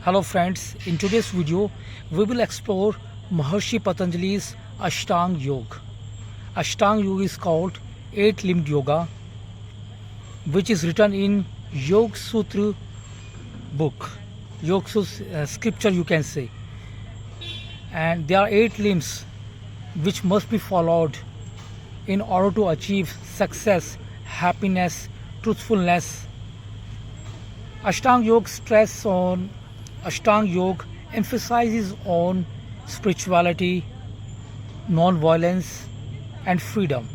Hello friends, in today's video we will explore Maharshi Patanjali's Ashtang Yoga. Ashtang Yoga is called 8-limbed yoga, which is written in Yoga Sutra book, Yoga Sutra scripture you can say. And there are 8 limbs which must be followed in order to achieve success, happiness, truthfulness. Ashtang Yoga emphasizes on spirituality, non-violence and freedom.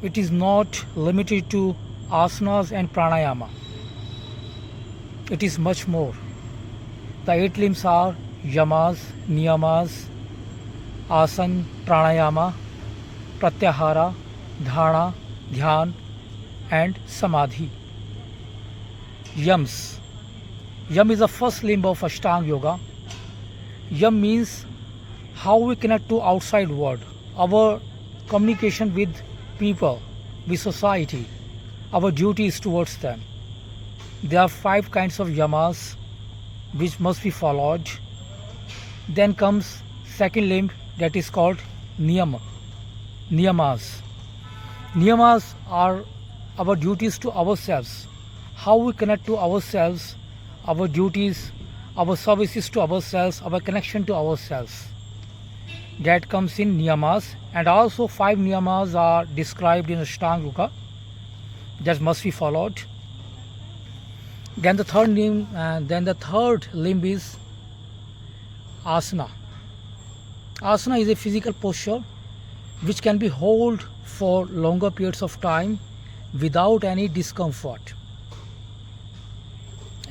It is not limited to asanas and pranayama. It is much more. The 8 limbs are yamas, niyamas, asan, pranayama, pratyahara, dharana, dhyan and samadhi. Yams. Yam is the first limb of Ashtanga Yoga. Yam means how we connect to outside world, our communication with people, with society, our duties towards them. There are 5 kinds of yamas which must be followed. Then comes second limb, that is called niyamas. Niyamas are our duties to ourselves, how we connect to ourselves, our duties, our services to ourselves, our connection to ourselves. That comes in niyamas, and also 5 niyamas are described in Ashtanga Yoga that must be followed. Then the third limb is asana. Asana is a physical posture which can be held for longer periods of time without any discomfort.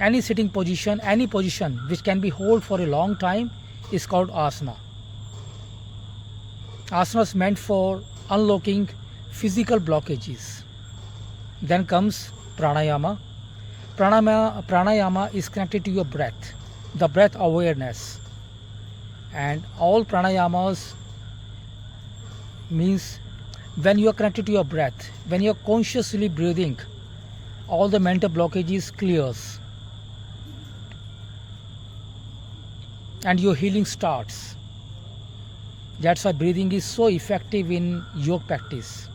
Any sitting position, any position which can be held for a long time is called asana. Asana is meant for unlocking physical blockages. Then comes pranayama. Pranayama is connected to your breath, the breath awareness. And all pranayamas means when you are connected to your breath, when you are consciously breathing, all the mental blockages clears. And your healing starts. That's why breathing is so effective in yoga practice.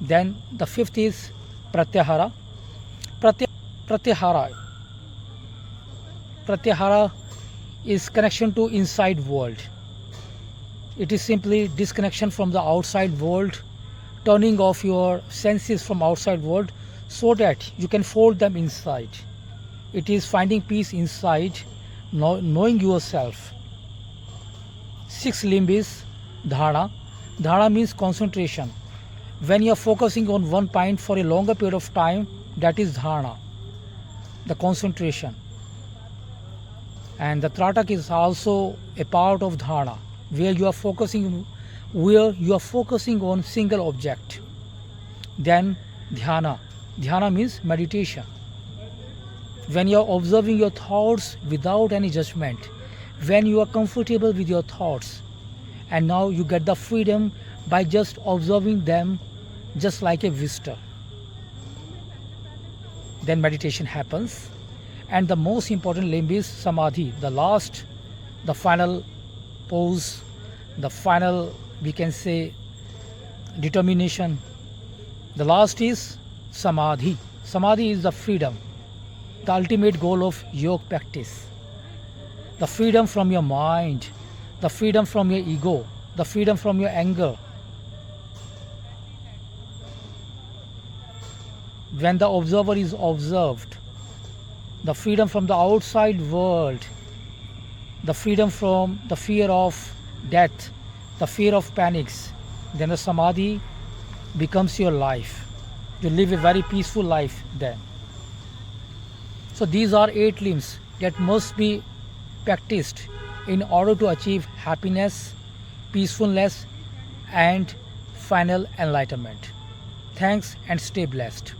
Then the 5th is pratyahara. Pratyahara is connection to inside world. It is simply disconnection from the outside world, turning off your senses from outside world so that you can fold them inside. It is finding peace inside, knowing yourself. 6th limb is dharana. Dharana means concentration. When you are focusing on one point for a longer period of time, that is dharana, the concentration. And the tratak is also a part of dharana, where you are focusing on single object. Then dhyana. Dhyana means meditation. When you are observing your thoughts without any judgment, when you are comfortable with your thoughts, and now you get the freedom by just observing them just like a visitor. Then meditation happens. And the most important limb is samadhi, the final pose, the final, we can say, determination. The last is samadhi. Samadhi is the freedom, the ultimate goal of yoga practice. The freedom from your mind, the freedom from your ego, the freedom from your anger. When the observer is observed, the freedom from the outside world, the freedom from the fear of death, the fear of panics, then the samadhi becomes your life. You live a very peaceful life then. So these are 8 limbs that must be practiced in order to achieve happiness, peacefulness and final enlightenment. Thanks and stay blessed.